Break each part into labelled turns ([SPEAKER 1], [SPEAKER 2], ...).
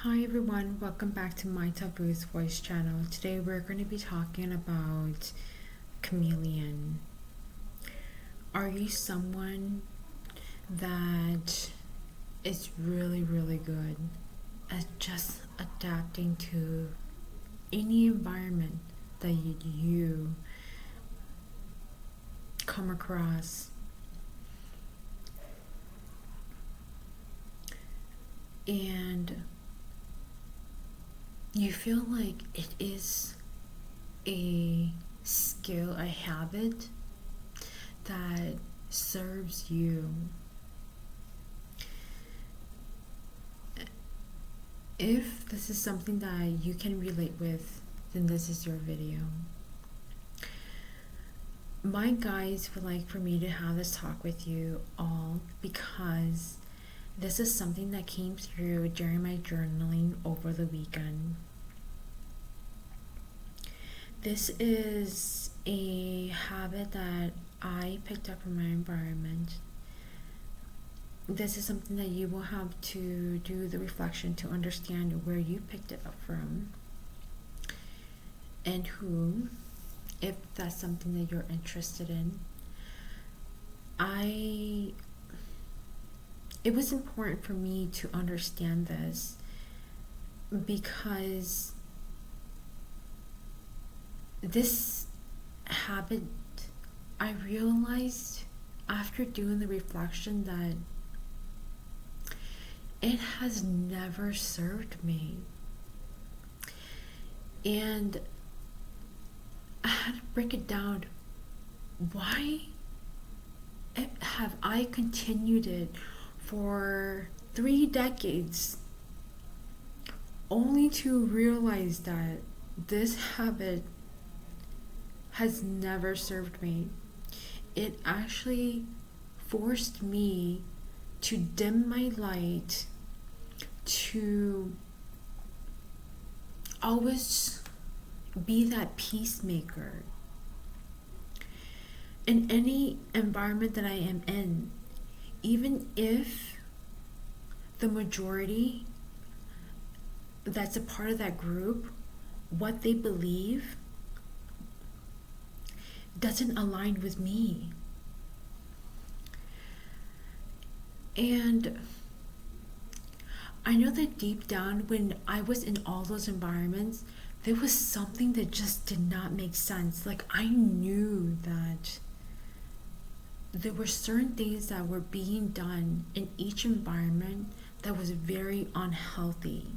[SPEAKER 1] Hi everyone, welcome back to my Taboo's voice channel. Today we're going to be talking about chameleon. Are you someone that is really good at just adapting to any environment that you come across? And you feel like it is a skill, a habit that serves you. If this is something that you can relate with, then this is your video. My guys would like for me to have this talk with you all because this is something that came through during my journaling over the weekend. This is a habit that I picked up from my environment. This is something that you will have to do the reflection to understand where you picked it up from and who, if that's something that you're interested in. It was important for me to understand this because this habit, I realized after doing the reflection that it has never served me. And I had to break it down. Why have I continued it for 3 decades only to realize that this habit has never served me? It actually forced me to dim my light, to always be that peacemaker in any environment that I am in, even if the majority that's a part of that group, what they believe doesn't align with me. And I know that deep down, when I was in all those environments, there was something that just did not make sense. Like, I knew that there were certain things that were being done in each environment that was very unhealthy.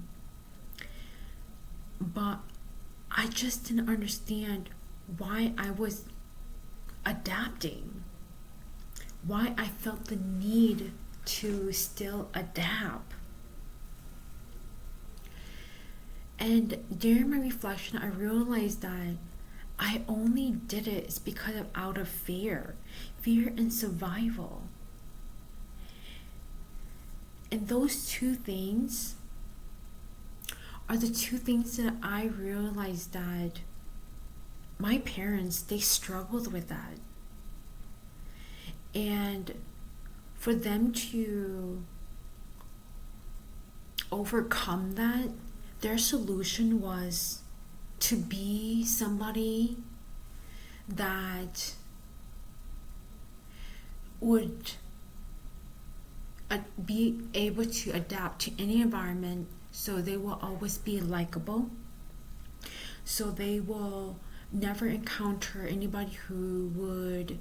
[SPEAKER 1] But I just didn't understand why I was adapting, why I felt the need to still adapt. And during my reflection, I realized that I only did it because of out of fear and survival. And those two things are the two things that I realized that my parents, they struggled with that. And for them to overcome that, their solution was to be somebody that would be able to adapt to any environment, so they will always be likable, so they will never encounter anybody who would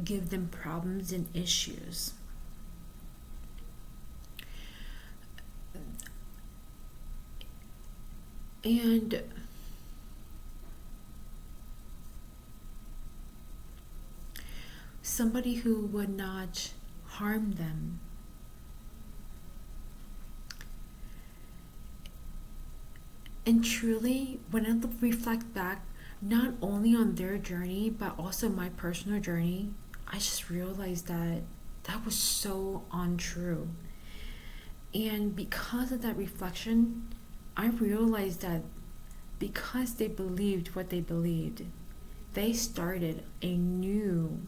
[SPEAKER 1] give them problems and issues. And somebody who would not harm them. And truly, when I reflect back, not only on their journey, but also my personal journey, I just realized that that was so untrue. And because of that reflection, I realized that because they believed what they believed, they started a new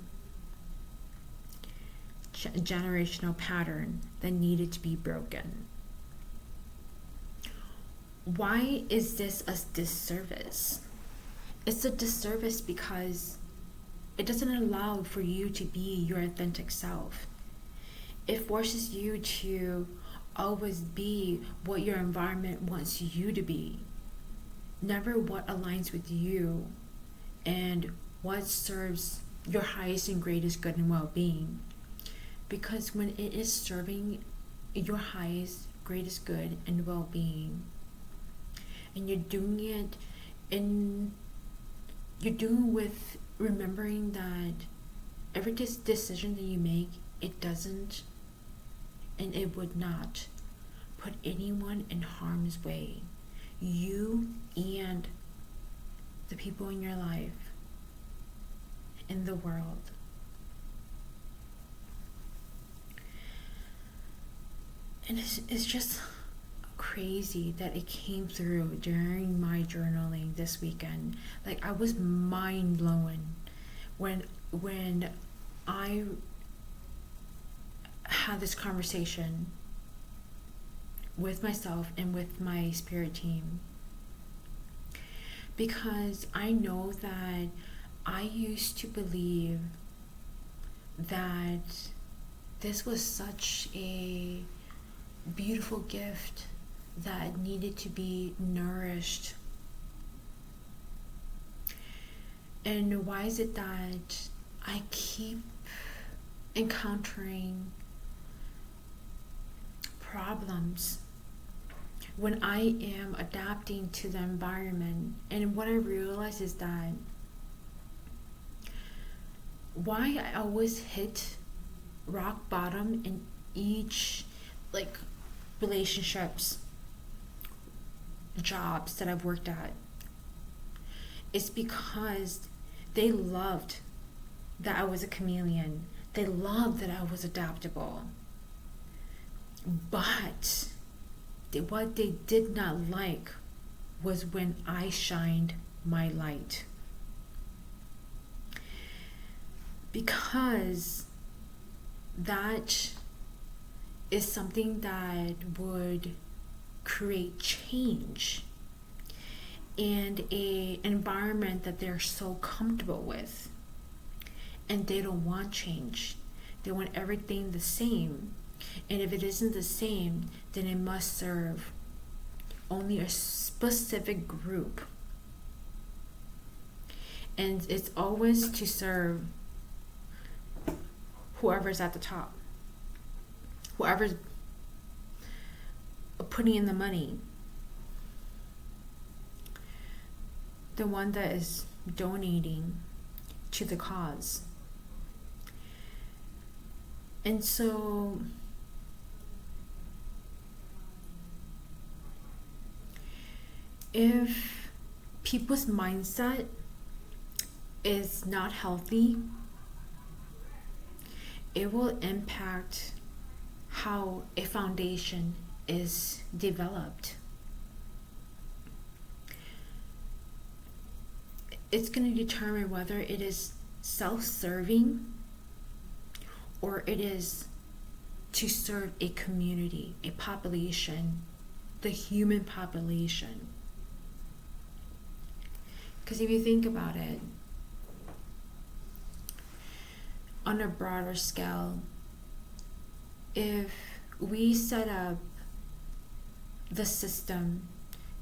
[SPEAKER 1] generational pattern that needed to be broken. why is this a disservice? It's a disservice because it doesn't allow for you to be your authentic self. It forces you to always be what your environment wants you to be, never what aligns with you and what serves your highest and greatest good and well-being. Because when it is serving your highest, greatest good and well-being, and you're doing it in you're doing with remembering that every decision that you make, it doesn't and it would not put anyone in harm's way, you and the people in your life, in the world. And it's just crazy that it came through during my journaling this weekend. Like, I was mind blown when I had this conversation with myself and with my spirit team, because I know that I used to believe that this was such a beautiful gift that needed to be nourished. And why is it that I keep encountering problems when I am adapting to the environment? And what I realize is that why I always hit rock bottom in each relationships, jobs that I've worked at, is because they loved that I was a chameleon. They loved that I was adaptable. But what they did not like was when I shined my light. Because that is something that would create change and an environment that they're so comfortable with, and they don't want change. They want everything the same, and if it isn't the same, then it must serve only a specific group, and it's always to serve whoever's at the top, whoever's putting in the money, the one that is donating to the cause. And so if people's mindset is not healthy, it will impact how a foundation is developed. It's going to determine whether it is self-serving or it is to serve a community, a population, the human population. Because if you think about it, on a broader scale, if we set up the system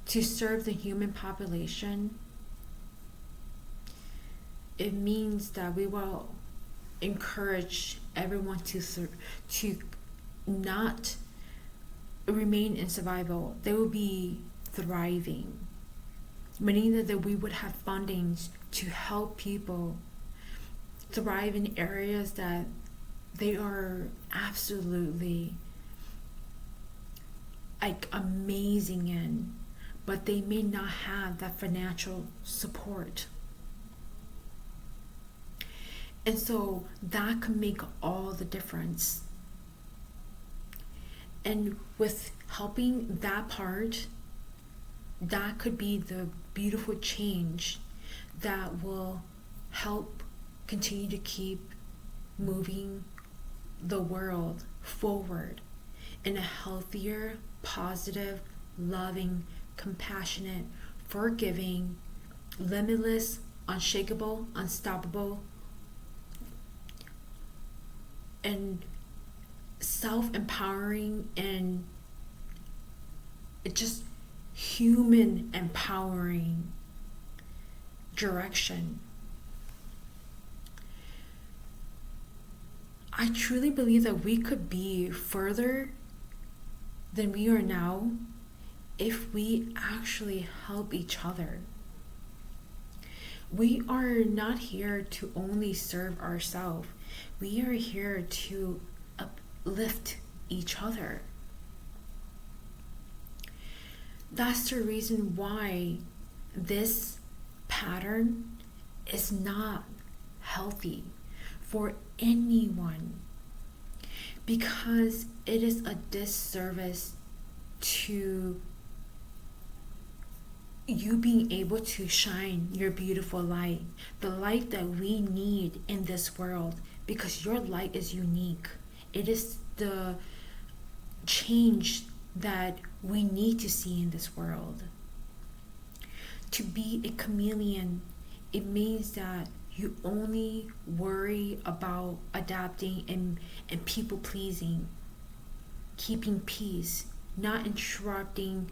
[SPEAKER 1] to serve the human population, it means that we will encourage everyone to not remain in survival. They will be thriving, meaning that we would have fundings to help people thrive in areas that they are absolutely amazing in, but they may not have that financial support. And so that can make all the difference. And with helping that part, that could be the beautiful change that will help continue to keep moving the world forward in a healthier, positive, loving, compassionate, forgiving, limitless, unshakable, unstoppable, and self-empowering, and just human empowering direction. I truly believe that we could be further than we are now if we actually help each other. We are not here to only serve ourselves. We are here to uplift each other. That's the reason why this pattern is not healthy for anyone, because it is a disservice to you being able to shine your beautiful light, the light that we need in this world, because your light is unique. It is the change that we need to see in this world. To be a chameleon, it means that you only worry about adapting and people pleasing, keeping peace, not interrupting,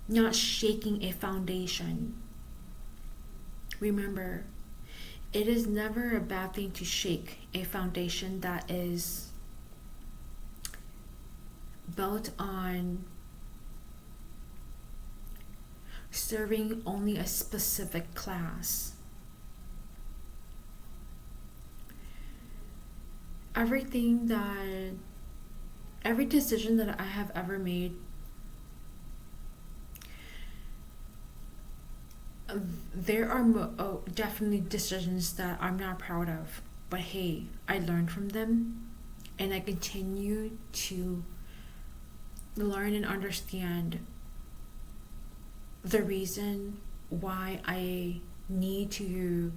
[SPEAKER 1] not shaking a foundation. Remember, it is never a bad thing to shake a foundation that is built on serving only a specific class. Every decision that I have ever made, there are definitely decisions that I'm not proud of, but hey, I learned from them, and I continue to learn and understand the reason why I need to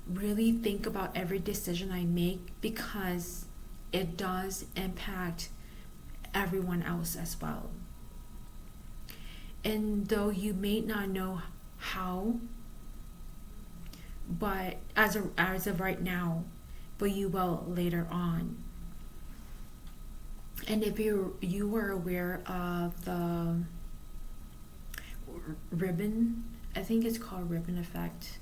[SPEAKER 1] really think about every decision I make, because it does impact everyone else as well. And though you may not know how, but as of right now, but you will later on. And if you were aware of the ribbon, I think it's called ribbon effect.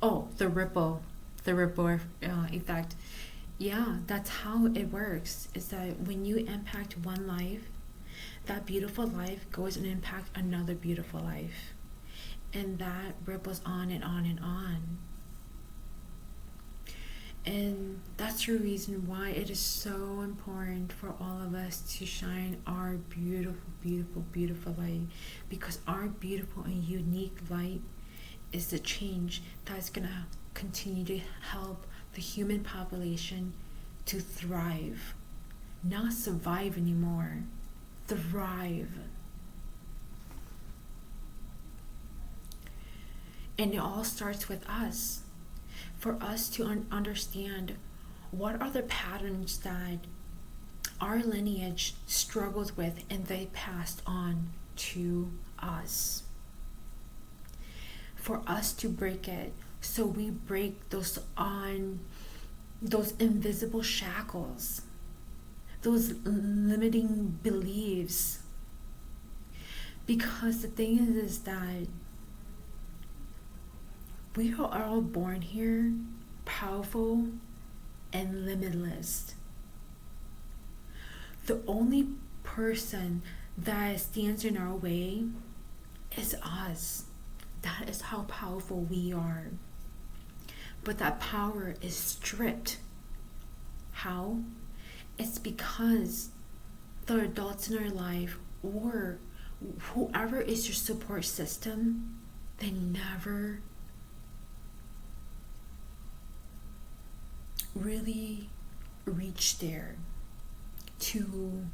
[SPEAKER 1] Oh, the ripple effect. Yeah, that's how it works. Is that when you impact one life, that beautiful life goes and impact another beautiful life, and that ripples on and on and on. And that's the reason why it is so important for all of us to shine our beautiful, beautiful, beautiful light, because our beautiful and unique light is the change that's going to continue to help the human population to thrive, not survive anymore, thrive. And it all starts with us. For us to understand what are the patterns that our lineage struggled with and they passed on to us. For us to break it, so we break those invisible shackles, those limiting beliefs. Because the thing is that we are all born here powerful and limitless. The only person that stands in our way is us. That is how powerful we are. But that power is stripped. How? It's because the adults in our life, or whoever is your support system, they never really reach there to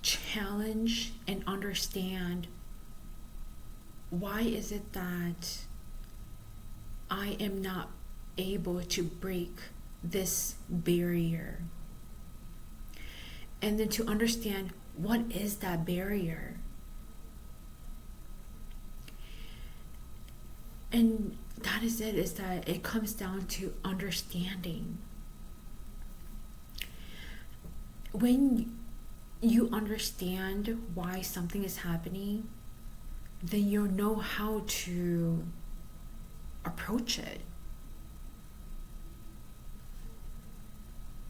[SPEAKER 1] challenge and understand, why is it that I am not able to break this barrier? And then to understand, What is that barrier? And that is it, is that it comes down to understanding. When you understand why something is happening, then you'll know how to approach it.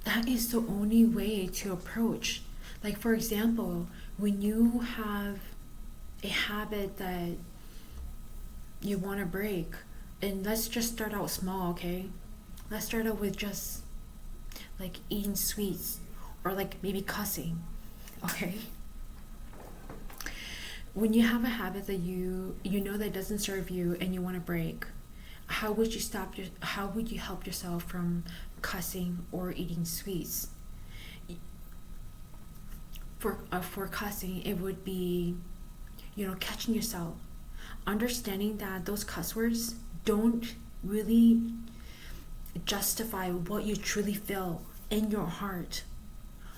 [SPEAKER 1] That is the only way to approach. Like, for example, when you have a habit that you want to break, and let's just start out small, okay? Let's start out with just like eating sweets or like maybe cussing, okay? When you have a habit that you know that doesn't serve you and you want to break, how would you help yourself from cussing or eating sweets? For cussing, it would be, catching yourself, understanding that those cuss words don't really justify what you truly feel in your heart.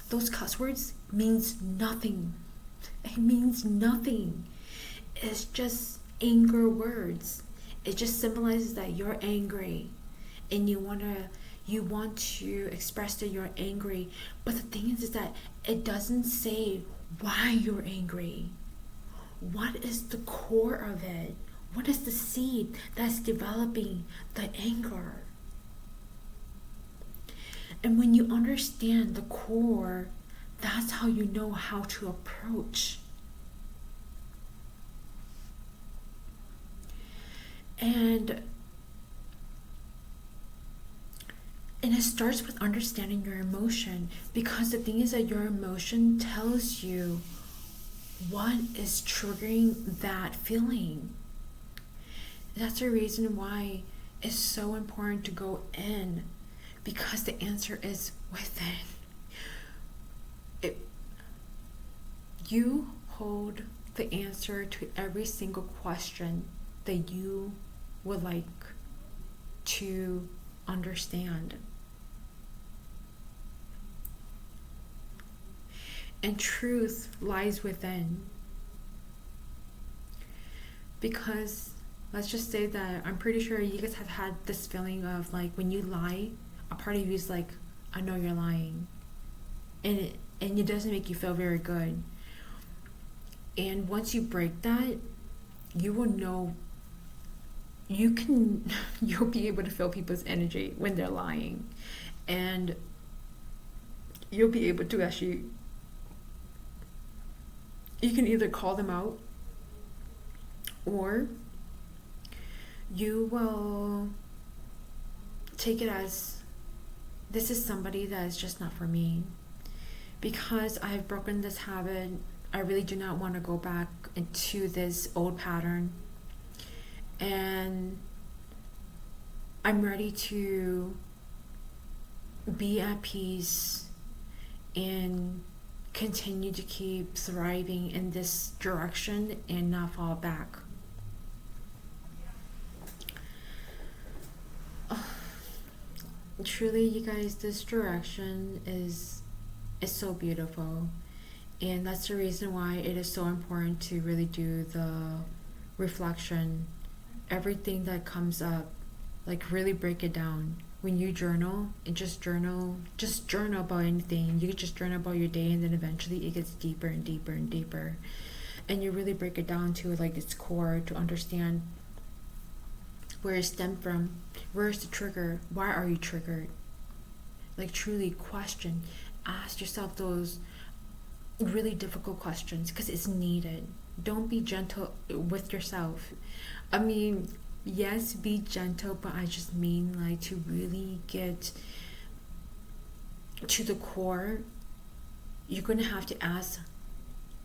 [SPEAKER 1] Those cuss words means nothing. It means nothing. It's just anger words. It just symbolizes that you're angry and you want to express that you're angry. But the thing is that it doesn't say why you're angry. What is the core of it? What is the seed that's developing the anger? And when you understand the core, that's how you know how to approach. And it starts with understanding your emotion, because the thing is that your emotion tells you what is triggering that feeling. That's the reason why it's so important to go in, because the answer is within. You hold the answer to every single question that you would like to understand. And truth lies within. Because let's just say that I'm pretty sure you guys have had this feeling of like when you lie, a part of you is like, I know you're lying. And it doesn't make you feel very good. And once you break that, you will know, you'll be able to feel people's energy when they're lying. And you'll be able to actually, you can either call them out, or you will take it as, this is somebody that is just not for me. Because I've broken this habit, I really do not want to go back into this old pattern. And I'm ready to be at peace and continue to keep thriving in this direction and not fall back. Truly, you guys, this direction is so beautiful. And that's the reason why it is so important to really do the reflection. Everything that comes up, like really break it down. When you journal, and just journal about anything. You could just journal about your day, and then eventually it gets deeper and deeper and deeper. And you really break it down to like its core, to understand where it stemmed from, where is the trigger, why are you triggered? Like truly question, ask yourself those really difficult questions, because it's needed. Don't be gentle with yourself. I mean, yes, be gentle, but I just mean like to really get to the core, you're going to have to ask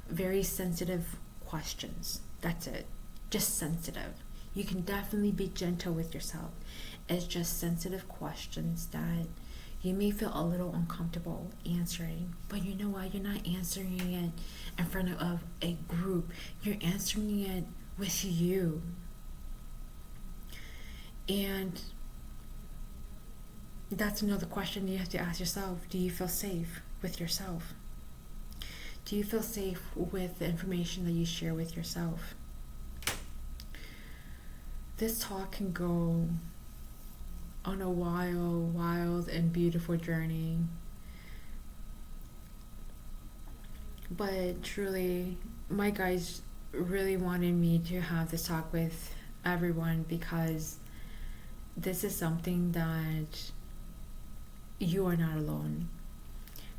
[SPEAKER 1] very sensitive questions. That's it. Just sensitive. You can definitely be gentle with yourself. It's just sensitive questions that you may feel a little uncomfortable answering, but you know what? You're not answering it in front of a group. You're answering it with you. And that's another question you have to ask yourself. Do you feel safe with yourself? Do you feel safe with the information that you share with yourself? This talk can go on a wild and beautiful journey. But truly, my guys really wanted me to have this talk with everyone because this is something that you are not alone.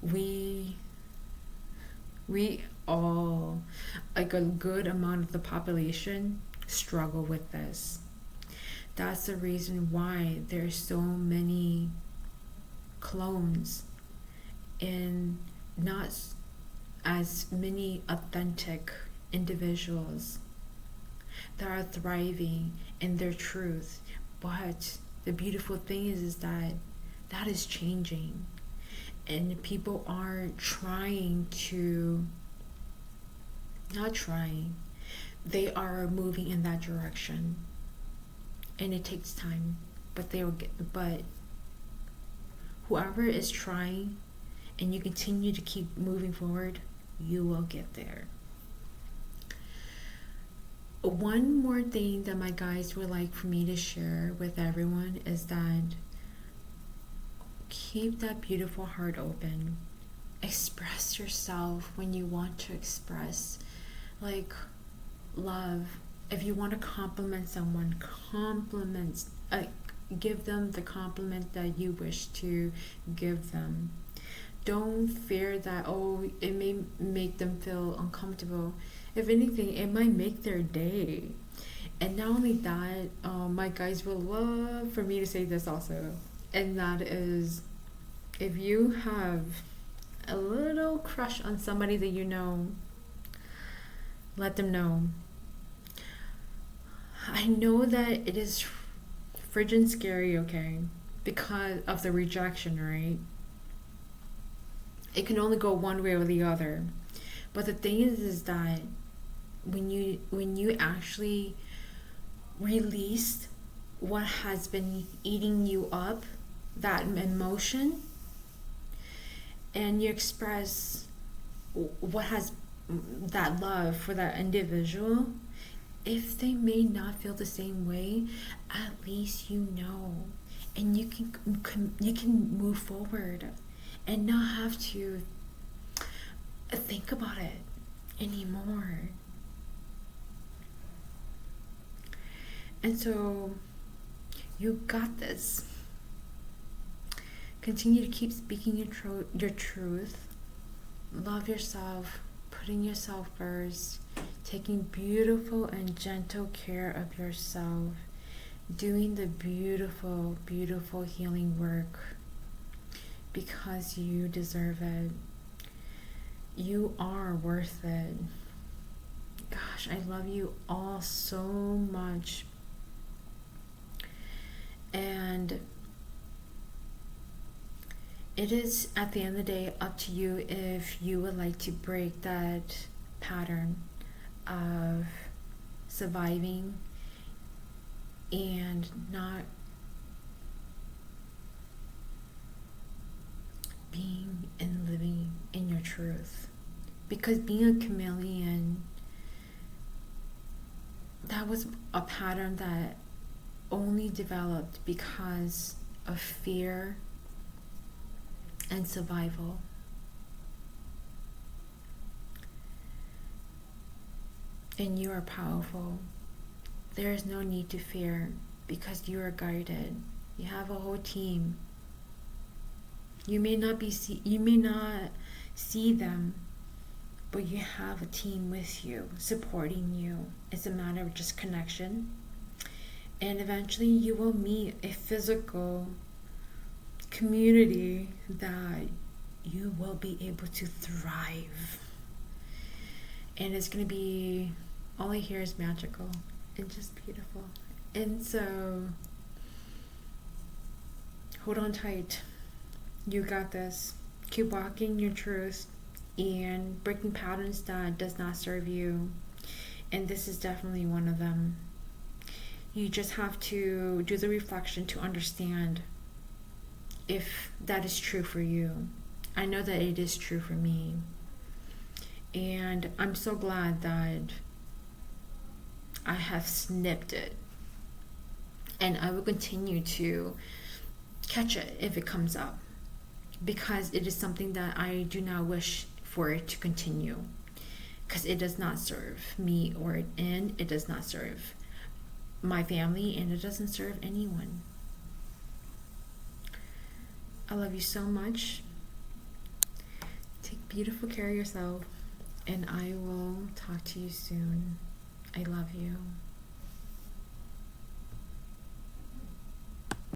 [SPEAKER 1] We all, like a good amount of the population, struggle with this. That's the reason why there's so many clones and not as many authentic individuals that are thriving in their truth. But the beautiful thing is that that is changing, and people are they are moving in that direction, and it takes time, but whoever is trying and you continue to keep moving forward, you will get there. One more thing that my guys would like for me to share with everyone is that keep that beautiful heart open. Express yourself when you want to express, like love. If you want to compliment someone, give them the compliment that you wish to give them. Don't fear that, oh, it may make them feel uncomfortable. If anything, it might make their day. And not only that, my guys will love for me to say this also, and that is, if you have a little crush on somebody that you know, let them know. I know that it is friggin' scary, okay, because of the rejection, right? It can only go one way or the other. But the thing is that when you actually release what has been eating you up, that emotion, and you express what has that love for that individual, if they may not feel the same way, at least you know, and you can move forward and not have to think about it anymore. And so you got this. Continue to keep speaking your truth. Love yourself, putting yourself first, taking beautiful and gentle care of yourself, doing the beautiful, beautiful healing work because you deserve it. You are worth it. Gosh, I love you all so much. And it is, at the end of the day, up to you if you would like to break that pattern of surviving and not being and living in your truth. Because being a chameleon, that was a pattern that only developed because of fear and survival. And you are powerful. There is no need to fear because you are guided. You have a whole team. You may not see them, but you have a team with you, supporting you. It's a matter of just connection. And eventually you will meet a physical community that you will be able to thrive. And it's going to be, all I hear is magical and just beautiful. And so, hold on tight. You got this. Keep walking your truth and breaking patterns that does not serve you. And this is definitely one of them. You just have to do the reflection to understand if that is true for you. I know that it is true for me. And I'm so glad that I have snipped it. And I will continue to catch it if it comes up, because it is something that I do not wish for it to continue, because it does not serve me, and it does not serve my family, and it doesn't serve anyone. I love you so much. Take beautiful care of yourself, and I will talk to you soon. I love you.